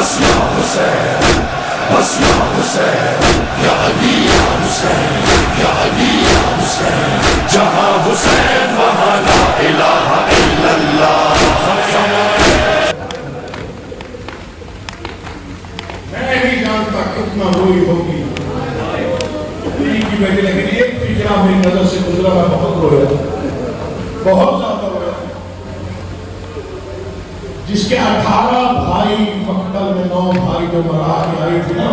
بس یا حسین، بس یا حسین، یا علی یا حسین، یا علی یا حسین، جہاں حسین وہاں لا الہ الا اللہ۔ میں نہیں جانتا کتنا روئی ہوگی کی بیٹی، لیکن ایک فکرہ میری نظر سے گزرا، میں بہت رویا، بہت زیادہ رویا۔ جس کے 18 بھائی مقتل میں 9 بھائی جو مرا کے آئی تھی نا،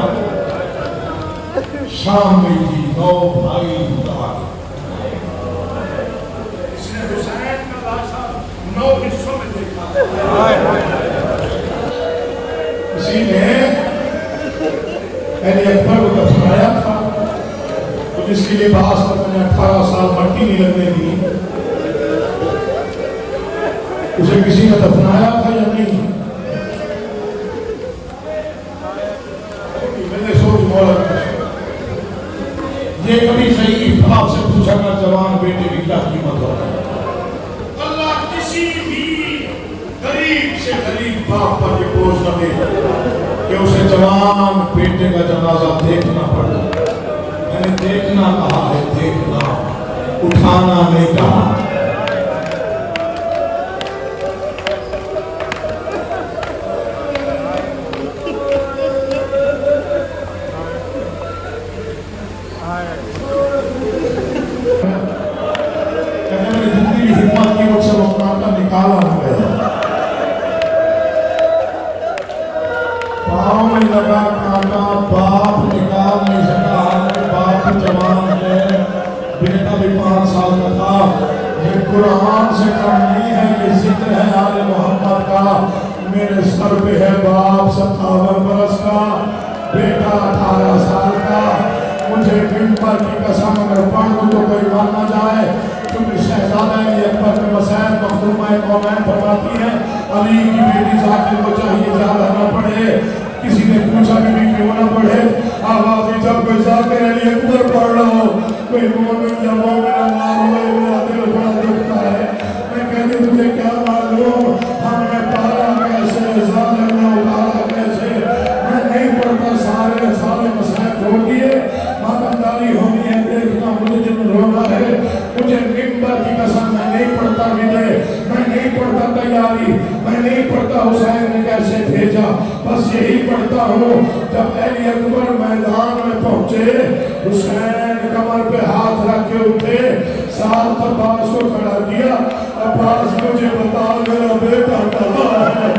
شام میں تھی 9 بھائی مرا کے۔ اس نے حسین کا لاشا 9 حصوں میں دیکھا، اسی نے اکبر کو دفنایا تھا، جس کے لباس پر میں نے 18 سال مٹی نہیں لگنے دی، اسے کسی نے دفنایا تھا یا نہیں؟ میں نے سوچ مولا یہ کبھی ضعیف باپ سے پوچھا کہ جوان بیٹے کی کیا قیمت ہوتا ہے؟ اللہ کسی بھی غریب سے غریب باپ پر یہ بوجھ نہ دے کہ اسے جوان بیٹے کا جنازہ دیکھنا پڑتا ہے۔ میں نے دیکھنا کہا ہے، دیکھنا، اٹھانا نہیں کہا۔ کہنے میں نے جتنی بھی حکمت کی مجھ سے وہ کانٹا نکالا نہ گیا، پاؤں میں لگا کانٹا، باپ نکال نہیں سکا، باپ جوان ہے، بیٹا بھی 5 سال کا تھا۔ یہ قرآن سے کم نہیں ہے، یہ ذکر ہے آل محمد کا۔ میرے سر پہ ہے باپ 57 برس کا، بیٹا 18 سال کا۔ مجھے منبر کی قسم اگر پڑھ دوں تو کوئی مر نہ جائے، کیونکہ شہزادہ علی اکبر کے مسائل مخدومہ قومین فرماتی ہیں علی کی بیٹی ذاکر کو چاہیے زیادہ نہ پڑھے۔ کسی نے پوچھا کہ کیوں نہ پڑھے؟ آغازی جب کوئی ذاکر علی اکبر پڑھ رہا ہو، کوئی مومن یا مومن اللہ ہوئے، میرا دل بڑا دکھتا ہے۔ میں کہتی تجھے کیا معلوم ہم نے پالا کیسے، ظالم نے اتارا کیسے۔ میں نہیں پڑھتا، سارے مسائل چھوڑ دیے، ماتمداری ہونی ہے، دیکھنا مجھے جن رونا ہے، مجھے منبر کی قسم میں نہیں پڑھتا مجھے، میں نہیں پڑھتا تیاری، میں نہیں پڑھتا حسین نے کیسے بھیجا، بس یہی پڑھتا ہوں جب علی اکبر میدان میں پہنچے، حسین کمر پہ ہاتھ رکھ کے اٹھے، ساتھ عباس کو کھڑا کیا، عباس مجھے بتا میرا بیٹا کہاں ہے۔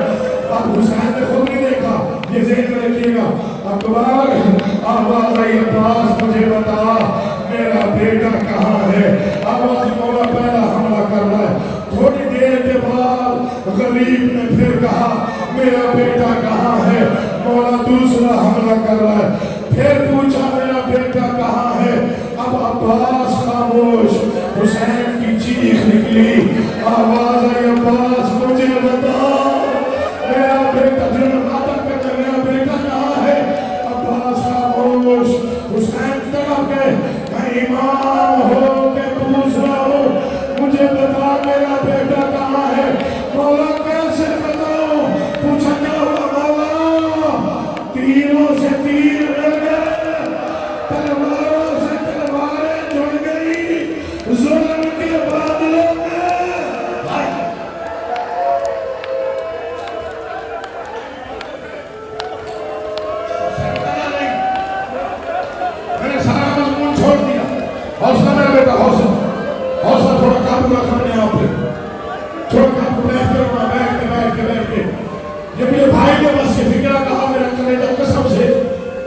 اب حسین نے خود نہیں دیکھا، یہ ذہن میں رکھیے گا، اکبر آواز آئی عباس مجھے بتا میرا بیٹا کہاں ہے۔ آواز مولا پہلا حملہ کر رہا ہے، تھوڑی دیر کے بعد غریب نے پھر کہا میرا بیٹا کہاں ہے۔ مولا دوسرا حملہ کر رہا ہے، پھر پوچھا میرا بیٹا کہاں ہے۔ اب عباس خاموش، حسین کی چیخ نکلی، آواز آئی عباس مجھے بتا میرا بیٹا، جن عادت کا میرا بیٹا کہاں ہے۔ عباس خاموش، حسین طرف گئے، میں امام ہو کے پوچھ رہا ہوں، مجھے بتا میرا بیٹا کہاں ہے۔ مولا کیسے بتاؤں؟ پوچھا کیا ہوا مولا؟ تیروں سے تیر لگ گئے، تلواروں سے تلواریں جڑ گئی، ظلم کے بادلوں میں۔ میں نے سارا مضمون چھوڑ دیا، حوصلہ میرا بیٹا، حوصلہ تھوڑا قابو رکھنا اپنے آپ پہ، تھوڑا قابو بیٹھ کے جب یہ بھائی نے بس یہ فکرہ کہا میرا کلیجہ قسم سے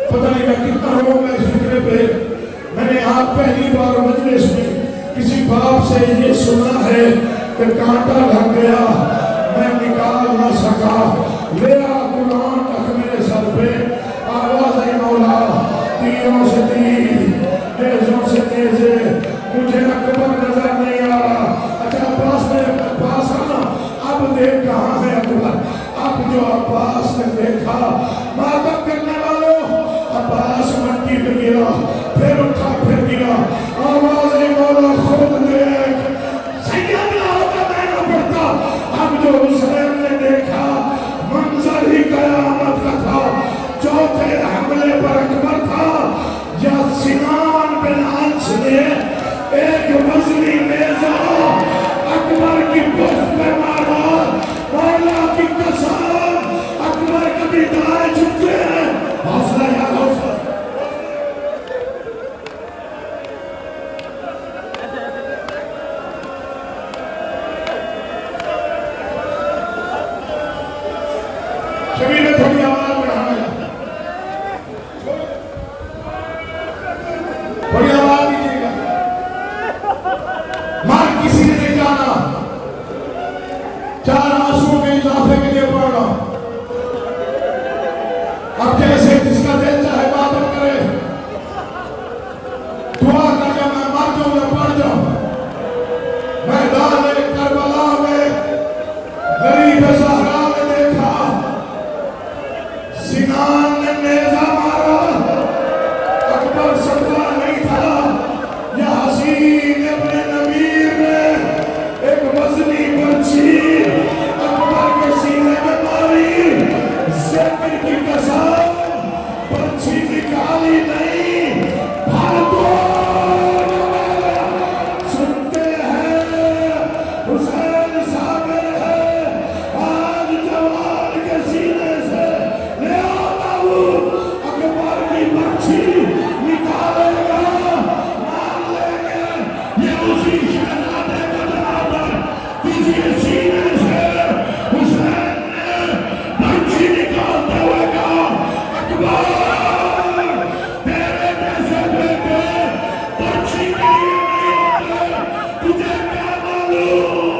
پتہ نہیں میں کتنا ہوں گا اس فکرے پہ۔ میں نے آج پہلی بار مجلس میں کسی باپ سے یہ سنا ہے کہ کانٹا لگ گیا، میں نکال نہ سکا، میرا قرآن تک میرے سر پہ، آواز ہے مولا تیروں سے تیر، نیزوں سے نیزے، مجھے اکبر نظر نہیں آ رہا۔ اچھا عباس نے پاس آنا، اب دیکھ کہاں ہے اکبر۔ اب جو عباس نے دیکھا، ماتم کرنے والوں، عباس مٹی پہ گرا، پھر اٹھا پھر گرا، آواز ہے مولا خود دیکھ، سیدنا ہوگا میں نہ پڑتا۔ اب جو حسین نے دیکھا منظر بھی دائیں چکے ہیں. حوصلہ یا حوصلہ. شبیر نے تھوڑی آواز بڑھانا ہے. تھوڑی آواز دیجیے گا. مار کسی نے نہیں جانا. 4 آنسو کے اضافے کے لیے پڑھ رہا. اب جیسے جس کا دل چاہے عبادت کرے. دعا کر کے میں مر جاؤں یا پڑھ جاؤں. میدان کربلا میں غریب زہرا نے دیکھا سنان نے نیزہ مارا. اکبر سبزہ نہیں تھا. یا حسین ابن نمیر نے ایک وزنی پرچی اکبر کے سینے میں ماری. ذکر کی قسم پرچی نکالی نہیں. بھر دو سنتے ہیں حسین صابر ہے. آج جوان کے سینے سے لے آتا ہوں. اکبر کی پرچی نکالے گا. مان لیں گے یہ اسی شہزادے کا جواب ہے. کسی سینے سے حسین نے پرچی نکالتے ہوئے کہا اکبر تیرے جیسے بیٹے پرچی کے لیے نہیں ہوتے. تجھے کیا معلوم.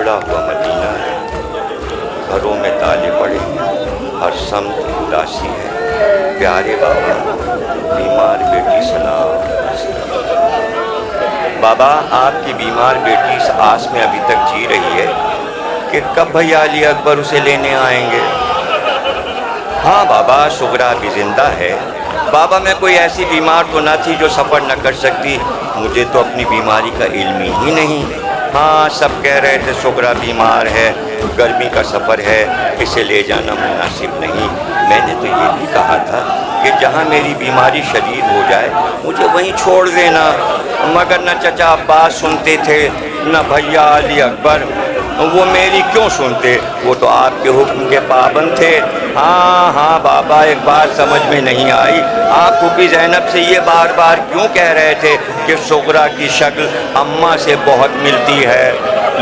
ہوا مدینہ ہے. گھروں میں تالے پڑے ہیں. ہر سمت اداسی ہے. پیارے بابا بیمار بیٹی سلام. بابا آپ کی بیمار بیٹی اس آس میں ابھی تک جی رہی ہے کہ کب بھیا علی اکبر اسے لینے آئیں گے. ہاں بابا سغرا بھی زندہ ہے. بابا میں کوئی ایسی بیمار تو نہ تھی جو سفر نہ کر سکتی. مجھے تو اپنی بیماری کا علم ہی نہیں. ہاں سب کہہ رہے تھے سغرا بیمار ہے, گرمی کا سفر ہے, اسے لے جانا مناسب نہیں. میں نے تو یہ بھی کہا تھا کہ جہاں میری بیماری شدید ہو جائے مجھے وہیں چھوڑ دینا. مگر نہ چچا عباس سنتے تھے نہ بھیا علی اکبر. وہ میری کیوں سنتے, وہ تو آپ کے حکم کے پابند تھے. ہاں بابا ایک بات سمجھ میں نہیں آئی, آپ پھوپھی زینب سے یہ بار بار کیوں کہہ رہے تھے کہ سغرا کی شکل اماں سے بہت ملتی ہے.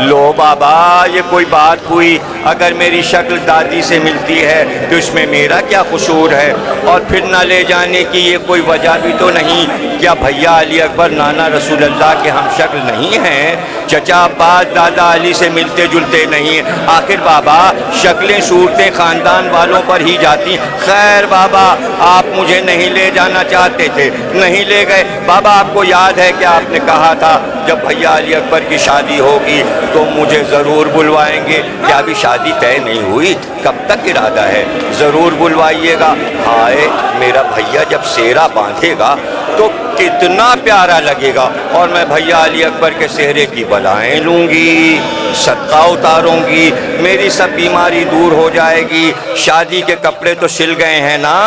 لو بابا یہ کوئی بات ہوئی, اگر میری شکل دادی سے ملتی ہے تو اس میں میرا کیا قصور ہے. اور پھر نہ لے جانے کی یہ کوئی وجہ بھی تو نہیں. کیا بھیا علی اکبر نانا رسول اللہ کے ہم شکل نہیں ہیں؟ چچا عباس دادا علی سے ملتے جلتے نہیں. آخر بابا شکلیں صورتیں خاندان والوں پر ہی جاتی. خیر بابا آپ مجھے نہیں لے جانا چاہتے تھے, نہیں لے گئے. بابا آپ کو یاد ہے کہ آپ نے کہا تھا جب بھیا علی اکبر کی شادی ہوگی تو مجھے ضرور بلوائیں گے. کیا ابھی شادی طے نہیں ہوئی؟ کب تک ارادہ ہے؟ ضرور بلوائیے گا. ہائے میرا بھیا جب سیرا باندھے گا تو کتنا پیارا لگے گا, اور میں بھیا علی اکبر کے سہرے کی بلائیں لوں گی. صدقہ اتاروں گی، میری سب بیماری دور ہو جائے گی۔ شادی کے کپڑے تو سل گئے ہیں نا،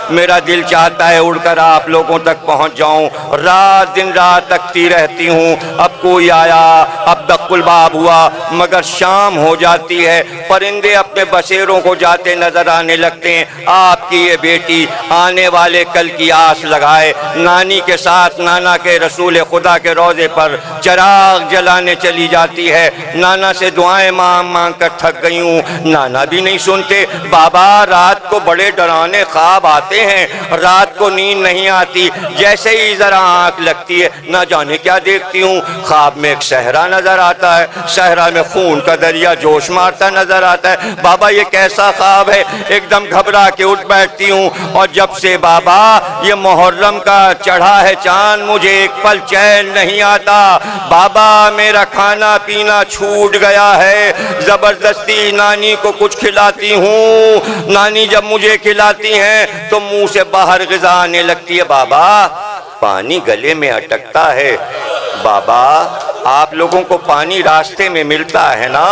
میرا دل چاہتا ہے اڑ کر آپ لوگوں تک پہنچ جاؤں۔ رات دن رات تکتی رہتی ہوں، اب کوئی آیا، اب دق الباب ہوا، مگر شام ہو جاتی ہے، پرندے اپنے بسیروں کو جاتے نظر آنے لگتے ہیں۔ آپ کی یہ بیٹی آنے والے کل کی آس لگائے، نانی کے ساتھ نانا کے رسول خدا کے روضے پر چراغ جلانے چلی جاتی ہے۔ نانا سے دعائیں مانگ کر تھک گئی ہوں، نانا بھی نہیں سنتے۔ بابا رات کو بڑے ڈرانے خواب آتے ہیں، رات کو نیند نہیں آتی، جیسے ہی ذرا آنکھ لگتی ہے نہ جانے کیا دیکھتی ہوں۔ خواب میں ایک صحرا نظر آتا ہے، صحرا میں خون کا دریا جوش مارتا نظر آتا ہے۔ بابا یہ کیسا خواب ہے؟ ایک دم گھبرا کے اٹھ بیٹھتی ہوں، اور جب سے بابا یہ محرم کا چڑھا ہے چاند، مجھے ایک پل چین نہیں آتا۔ بابا میرا کھانا پینا چھوٹ گیا ہے، زبردستی نانی کو کچھ کھلاتی ہوں، نانی جب مجھے کھلاتی ہیں تو منہ سے باہر غذا آنے لگتی ہے۔ بابا پانی گلے میں اٹکتا ہے۔ بابا آپ لوگوں کو پانی راستے میں ملتا ہے نا؟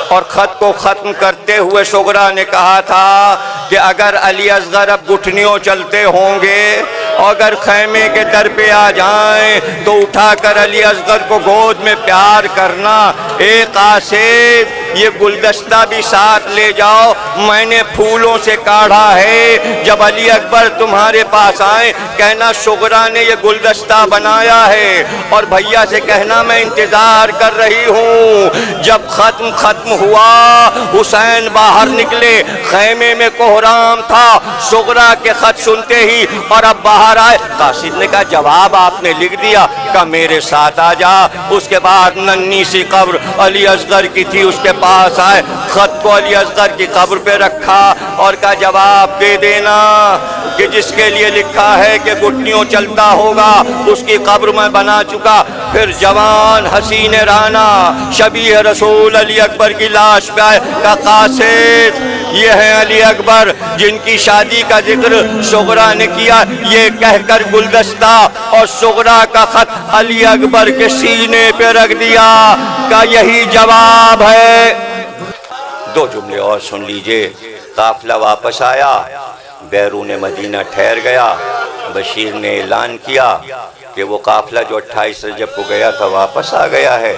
اور خط کو ختم کرتے ہوئے شغرا نے کہا تھا کہ اگر علی اصغر اب گھٹنیوں چلتے ہوں گے، اگر خیمے کے در پہ آ جائیں تو اٹھا کر علی اصغر کو گود میں پیار کرنا۔ اے قاصد یہ گلدستہ بھی ساتھ لے جاؤ، میں نے پھولوں سے کاڑھا ہے، جب علی اکبر تمہارے پاس آئیں کہنا شغرا نے یہ گلدستہ بنایا ہے، اور بھیا سے کہنا میں انتظار کر رہی ہوں۔ جب ختم ہوا، حسین باہر نکلے، خیمے میں کوہرام تھا، شغرا کے خط سنتے ہی اور اب باہر آئے۔ قاصد نے کہا جواب آپ نے لکھ دیا، کہا میرے ساتھ آ جا۔ اس کے بعد ننھی سی قبر علی اصغر کی تھی، اس کے پاس آئے، خط کو علی اصغر کی قبر پہ رکھا اور کہا جواب دے دینا کہ جس کے لیے لکھا ہے کہ گھٹنیوں چلتا ہوگا اس کی قبر میں بنا چکا۔ پھر جوان حسین رانا شبیہ رسول علی اکبر کی لاش پہ آئے، کہا قاصد یہ ہے علی اکبر جن کی شادی کا ذکر شغرا نے کیا، یہ کہہ کر گلدستہ اور شغرا کا خط علی اکبر کے سینے پہ رکھ دیا، کہا یہی جواب ہے۔ دو جملے اور سن لیجئے۔ قافلہ واپس آیا، بیرون مدینہ ٹھہر گیا، بشیر نے اعلان کیا کہ وہ قافلہ جو 28 رجب کو گیا تھا واپس آ گیا ہے۔